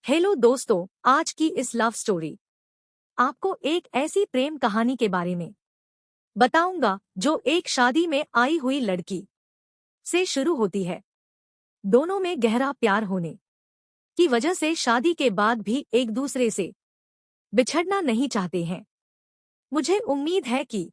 Hello दोस्तों, आज की इस लव स्टोरी आपको एक ऐसी प्रेम कहानी के बारे में बताऊंगा जो एक शादी में आई हुई लड़की से शुरू होती है। दोनों में गहरा प्यार होने की वजह से शादी के बाद भी एक दूसरे से बिछड़ना नहीं चाहते हैं। मुझे उम्मीद है कि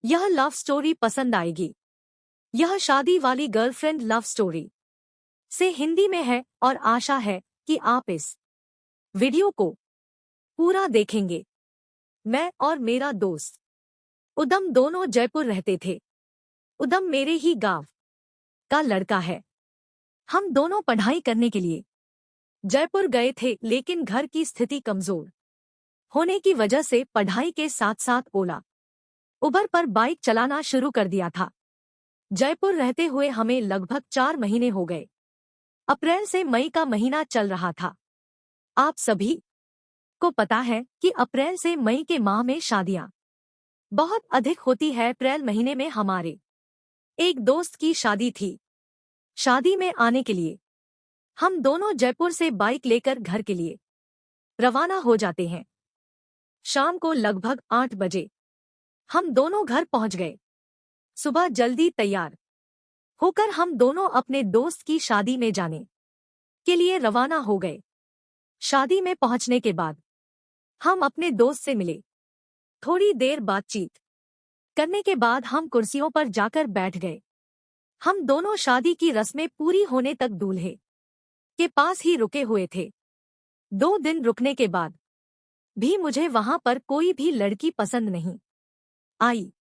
यह लव स्टोरी पसंद आएगी। यह शादी वाली गर्लफ्रेंड लव स्टोरी से हिंदी में है और आशा है कि आप इस वीडियो को पूरा देखेंगे। मैं और मेरा दोस्त उदम दोनों जयपुर रहते थे। उदम मेरे ही गांव का लड़का है। हम दोनों पढ़ाई करने के लिए जयपुर गए थे, लेकिन घर की स्थिति कमजोर होने की वजह से पढ़ाई के साथ साथ ओला उबर पर बाइक चलाना शुरू कर दिया था। जयपुर रहते हुए हमें लगभग 4 महीने हो गए। अप्रैल से मई का महीना चल रहा था। आप सभी को पता है कि अप्रैल से मई के माह में शादियां बहुत अधिक होती है। अप्रैल महीने में हमारे एक दोस्त की शादी थी। शादी में आने के लिए हम दोनों जयपुर से बाइक लेकर घर के लिए रवाना हो जाते हैं। शाम को लगभग 8 बजे हम दोनों घर पहुंच गए। सुबह जल्दी तैयार होकर हम दोनों अपने दोस्त की शादी में जाने के लिए रवाना हो गए। शादी में पहुंचने के बाद हम अपने दोस्त से मिले। थोड़ी देर बातचीत करने के बाद हम कुर्सियों पर जाकर बैठ गए। हम दोनों शादी की रस्में पूरी होने तक दूल्हे के पास ही रुके हुए थे। 2 दिन रुकने के बाद भी मुझे वहां पर कोई भी लड़की पसंद नहीं आई।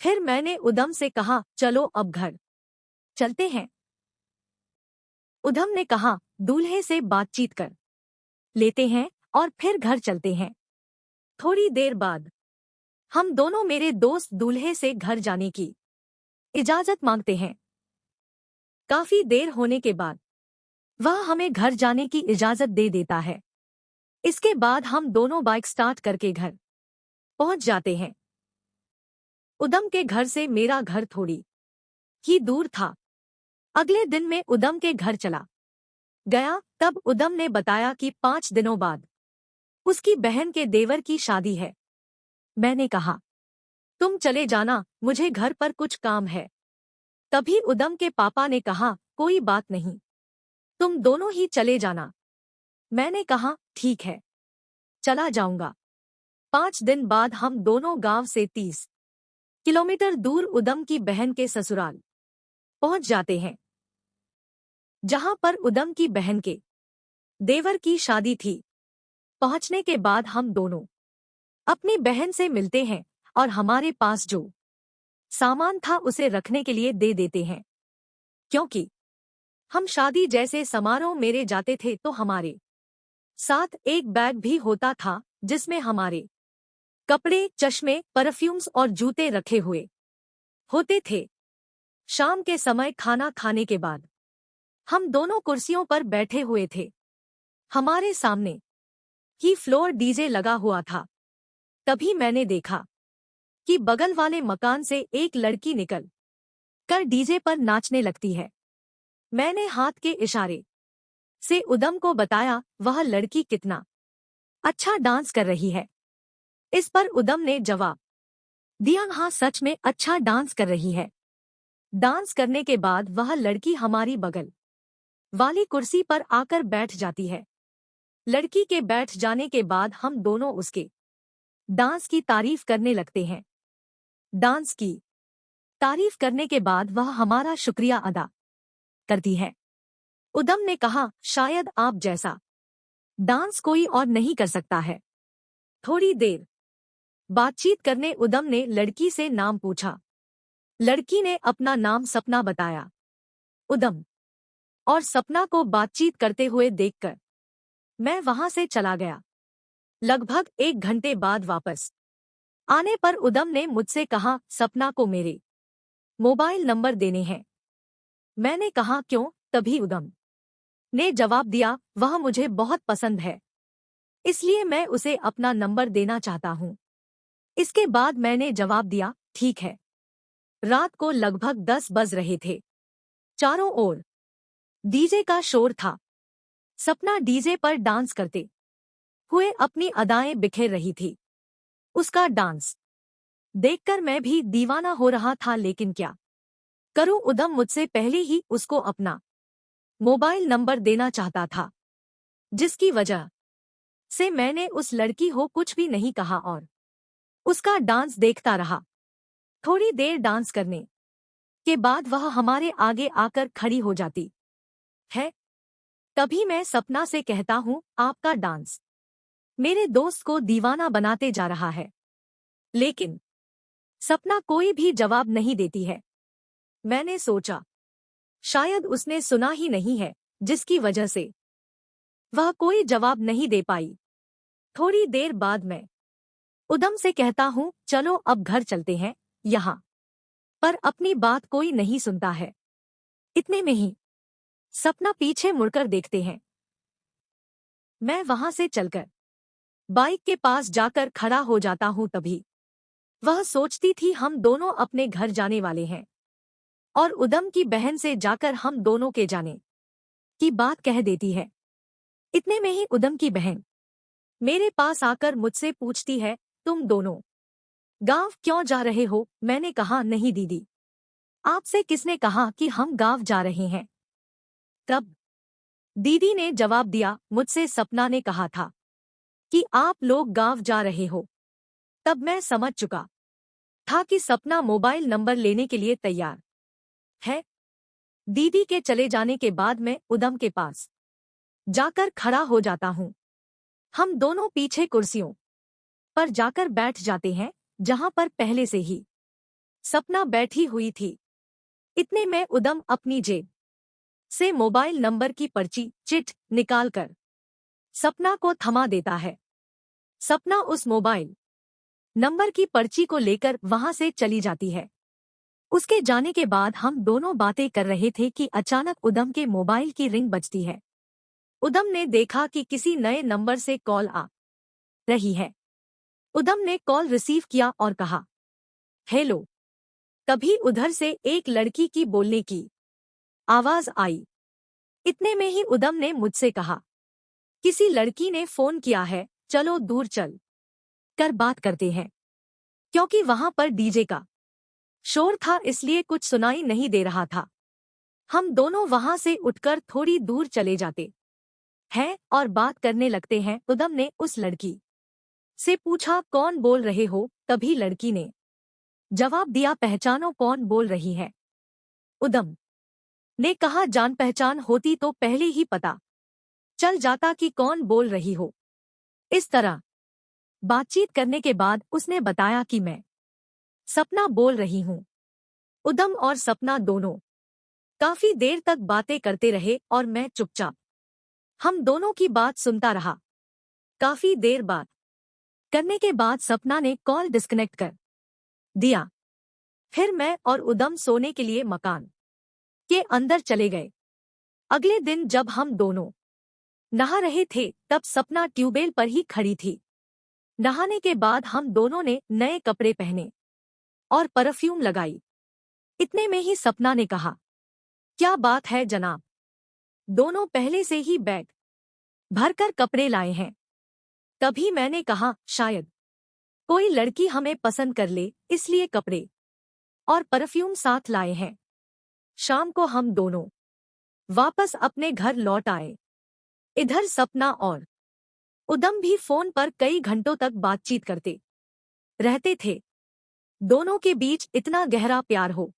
फिर मैंने उदम से कहा, चलो अब घर चलते हैं। उदम ने कहा, दूल्हे से बातचीत कर लेते हैं और फिर घर चलते हैं। थोड़ी देर बाद हम दोनों मेरे दोस्त दूल्हे से घर जाने की इजाजत मांगते हैं। काफी देर होने के बाद वह हमें घर जाने की इजाजत दे देता है। इसके बाद हम दोनों बाइक स्टार्ट करके घर पहुंच जाते हैं। उदम के घर से मेरा घर थोड़ी ही दूर था। अगले दिन मैं उदम के घर चला गया। तब उदम ने बताया कि 5 दिनों बाद उसकी बहन के देवर की शादी है। मैंने कहा, तुम चले जाना, मुझे घर पर कुछ काम है। तभी उदम के पापा ने कहा, कोई बात नहीं, तुम दोनों ही चले जाना। मैंने कहा, ठीक है, चला जाऊंगा। 5 दिन बाद हम दोनों गांव से 30 किलोमीटर दूर उदम की बहन के ससुराल पहुंच जाते हैं, जहां पर उदम की बहन के देवर की शादी थी। पहुंचने के बाद हम दोनों अपनी बहन से मिलते हैं और हमारे पास जो सामान था उसे रखने के लिए दे देते हैं। क्योंकि हम शादी जैसे समारोह मेरे जाते थे तो हमारे साथ एक बैग भी होता था जिसमें हमारे कपड़े, चश्मे, परफ्यूम्स और जूते रखे हुए होते थे। शाम के समय खाना खाने के बाद हम दोनों कुर्सियों पर बैठे हुए थे। हमारे सामने ही फ्लोर डीजे लगा हुआ था। तभी मैंने देखा कि बगल वाले मकान से एक लड़की निकल कर डीजे पर नाचने लगती है। मैंने हाथ के इशारे से उदम को बताया, वह लड़की कितना अच्छा डांस कर रही है। इस पर उदम ने जवाब दिया, हाँ सच में अच्छा डांस कर रही है। डांस करने के बाद वह लड़की हमारी बगल वाली कुर्सी पर आकर बैठ जाती है। लड़की के बैठ जाने के बाद हम दोनों उसके डांस की तारीफ करने लगते हैं। डांस की तारीफ करने के बाद वह हमारा शुक्रिया अदा करती है। उदम ने कहा, शायद आप जैसा डांस कोई और नहीं कर सकता है। थोड़ी देर बातचीत करने उदम ने लड़की से नाम पूछा। लड़की ने अपना नाम सपना बताया। उदम और सपना को बातचीत करते हुए देखकर मैं वहां से चला गया। लगभग 1 घंटे बाद वापस आने पर उदम ने मुझसे कहा, सपना को मेरे मोबाइल नंबर देने हैं। मैंने कहा, क्यों? तभी उदम ने जवाब दिया, वह मुझे बहुत पसंद है, इसलिए मैं उसे अपना नंबर देना चाहता हूं। इसके बाद मैंने जवाब दिया, ठीक है। रात को लगभग 10 बज रहे थे। चारों ओर डीजे का शोर था। सपना डीजे पर डांस करते हुए अपनी अदाएं बिखेर रही थी। उसका डांस देखकर मैं भी दीवाना हो रहा था, लेकिन क्या करूं, उदम मुझसे पहले ही उसको अपना मोबाइल नंबर देना चाहता था, जिसकी वजह से मैंने उस लड़की को कुछ भी नहीं कहा और उसका डांस देखता रहा। थोड़ी देर डांस करने के बाद वह हमारे आगे आकर खड़ी हो जाती है। तभी मैं सपना से कहता हूँ, आपका डांस मेरे दोस्त को दीवाना बनाते जा रहा है। लेकिन सपना कोई भी जवाब नहीं देती है। मैंने सोचा शायद उसने सुना ही नहीं है, जिसकी वजह से वह कोई जवाब नहीं दे पाई। थोड़ी देर बाद मैं उदम से कहता हूँ, चलो अब घर चलते हैं। यहाँ पर अपनी बात कोई नहीं सुनता है। इतने में ही सपना पीछे मुड़कर देखते हैं। मैं वहां से चलकर बाइक के पास जाकर खड़ा हो जाता हूँ। तभी वह सोचती थी हम दोनों अपने घर जाने वाले हैं और उदम की बहन से जाकर हम दोनों के जाने की बात कह देती है। इतने में ही उदम की बहन मेरे पास आकर मुझसे पूछती है, तुम दोनों गांव क्यों जा रहे हो? मैंने कहा, नहीं दीदी, आपसे किसने कहा कि हम गांव जा रहे हैं? तब दीदी ने जवाब दिया, मुझसे सपना ने कहा था कि आप लोग गांव जा रहे हो। तब मैं समझ चुका था कि सपना मोबाइल नंबर लेने के लिए तैयार है। दीदी के चले जाने के बाद मैं उदम के पास जाकर खड़ा हो जाता हूँ। हम दोनों पीछे कुर्सियों पर जाकर बैठ जाते हैं, जहां पर पहले से ही सपना बैठी हुई थी। इतने में उदम अपनी जेब से मोबाइल नंबर की पर्ची चिट निकालकर सपना को थमा देता है। सपना उस मोबाइल नंबर की पर्ची को लेकर वहां से चली जाती है। उसके जाने के बाद हम दोनों बातें कर रहे थे कि अचानक उदम के मोबाइल की रिंग बजती है। उदम ने देखा कि किसी नए नंबर से कॉल आ रही है। उदम ने कॉल रिसीव किया और कहा, हेलो। तभी उधर से एक लड़की की बोलने की आवाज आई। इतने में ही उदम ने मुझसे कहा, किसी लड़की ने फोन किया है, चलो दूर चल कर बात करते हैं। क्योंकि वहां पर डीजे का शोर था, इसलिए कुछ सुनाई नहीं दे रहा था। हम दोनों वहां से उठकर थोड़ी दूर चले जाते हैं और बात करने लगते हैं। उदम ने उस लड़की से पूछा, कौन बोल रहे हो? तभी लड़की ने जवाब दिया, पहचानो कौन बोल रही है? उदम ने कहा, जान पहचान होती तो पहले ही पता चल जाता कि कौन बोल रही हो। इस तरह बातचीत करने के बाद उसने बताया कि मैं सपना बोल रही हूँ। उदम और सपना दोनों काफी देर तक बातें करते रहे और मैं चुपचाप हम दोनों की बात सुनता रहा। काफी देर बात करने के बाद सपना ने कॉल डिस्कनेक्ट कर दिया। फिर मैं और उदम सोने के लिए मकान के अंदर चले गए। अगले दिन जब हम दोनों नहा रहे थे, तब सपना ट्यूबवेल पर ही खड़ी थी। नहाने के बाद हम दोनों ने नए कपड़े पहने और परफ्यूम लगाई। इतने में ही सपना ने कहा, क्या बात है जनाब, दोनों पहले से ही बैग भरकर कपड़े लाए हैं। तभी मैंने कहा, शायद कोई लड़की हमें पसंद कर ले, इसलिए कपड़े और परफ्यूम साथ लाए हैं। शाम को हम दोनों वापस अपने घर लौट आए। इधर सपना और उदम भी फोन पर कई घंटों तक बातचीत करते रहते थे। दोनों के बीच इतना गहरा प्यार हो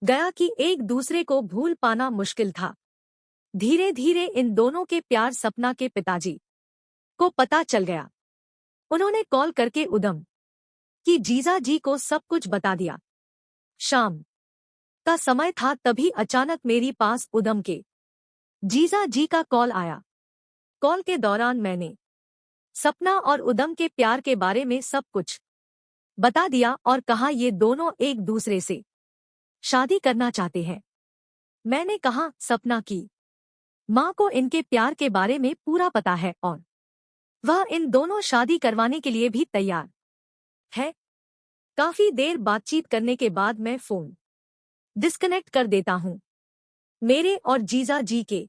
गया कि एक दूसरे को भूल पाना मुश्किल था। धीरे धीरे इन दोनों के प्यार सपना के पिताजी को पता चल गया। उन्होंने कॉल करके उदम की जीजा जी को सब कुछ बता दिया। शाम का समय था, तभी अचानक मेरी पास उदम के जीजा जी का कॉल आया। कॉल के दौरान मैंने सपना और उदम के प्यार के बारे में सब कुछ बता दिया और कहा ये दोनों एक दूसरे से शादी करना चाहते हैं। मैंने कहा, सपना की माँ को इनके प्यार के बारे में पूरा पता है और वह इन दोनों शादी करवाने के लिए भी तैयार है। काफी देर बातचीत करने के बाद मैं फोन डिस्कनेक्ट कर देता हूँ। मेरे और जीजा जी के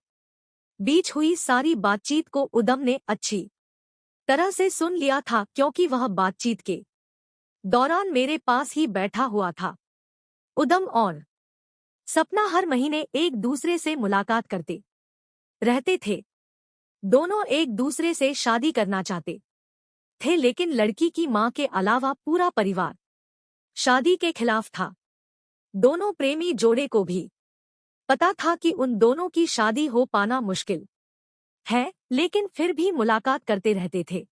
बीच हुई सारी बातचीत को उदम ने अच्छी तरह से सुन लिया था, क्योंकि वह बातचीत के दौरान मेरे पास ही बैठा हुआ था। उदम और सपना हर महीने एक दूसरे से मुलाकात करते रहते थे। दोनों एक दूसरे से शादी करना चाहते थे, लेकिन लड़की की मां के अलावा पूरा परिवार शादी के खिलाफ था। दोनों प्रेमी जोड़े को भी पता था कि उन दोनों की शादी हो पाना मुश्किल है, लेकिन फिर भी मुलाकात करते रहते थे।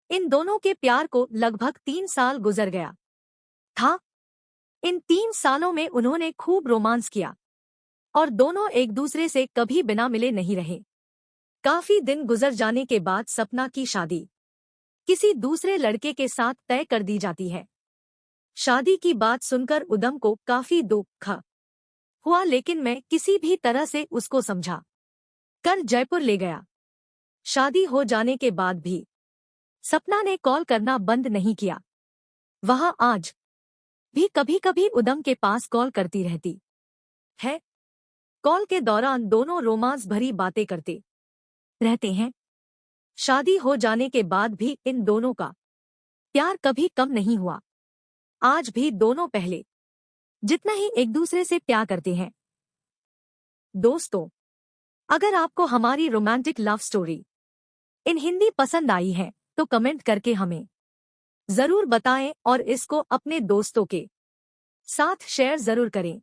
इन दोनों के प्यार को लगभग 3 साल गुजर गया था। इन 3 सालों में उन्होंने खूब रोमांस किया और दोनों एक दूसरे से कभी बिना मिले नहीं रहे। काफी दिन गुजर जाने के बाद सपना की शादी किसी दूसरे लड़के के साथ तय कर दी जाती है। शादी की बात सुनकर उदम को काफी दुख हुआ, लेकिन मैं किसी भी तरह से उसको समझा कर जयपुर ले गया। शादी हो जाने के बाद भी सपना ने कॉल करना बंद नहीं किया। वह आज भी कभी कभी उदम के पास कॉल करती रहती है। कॉल के दौरान दोनों रोमांस भरी बातें करते रहते हैं। शादी हो जाने के बाद भी इन दोनों का प्यार कभी कम नहीं हुआ। आज भी दोनों पहले जितना ही एक दूसरे से प्यार करते हैं। दोस्तों, अगर आपको हमारी romantic love story in Hindi पसंद आई है तो कमेंट करके हमें जरूर बताएं और इसको अपने दोस्तों के साथ शेयर जरूर करें।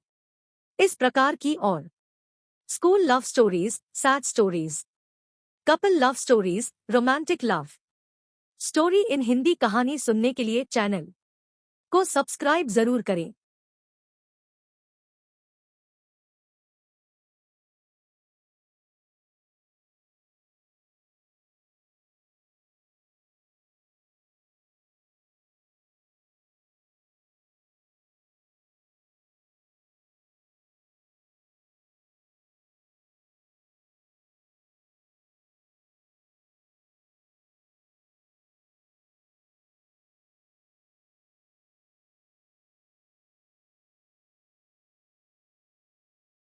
इस प्रकार की और school love stories, sad stories, couple love stories, romantic love story in Hindi कहानी सुनने के लिए चैनल को सब्सक्राइब जरूर करें।